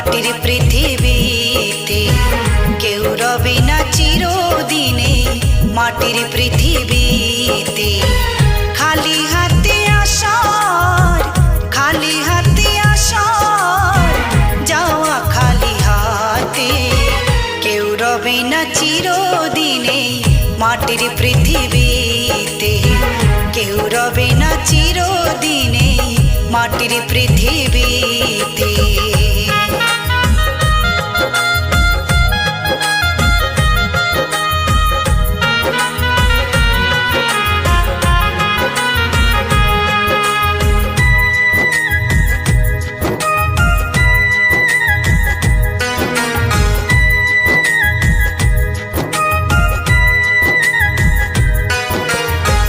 মাটির পৃথিবীতে কেউ রবে না চিরদিনে মাটির পৃথিবীতে খালি হাতে আসার খালি হাতে আসার যাওয়া খালি হাতে কেউ রবে না চিরদিনে মাটির পৃথিবীতে কেউ রবে না চিরদিনে মাটির পৃথিবীতে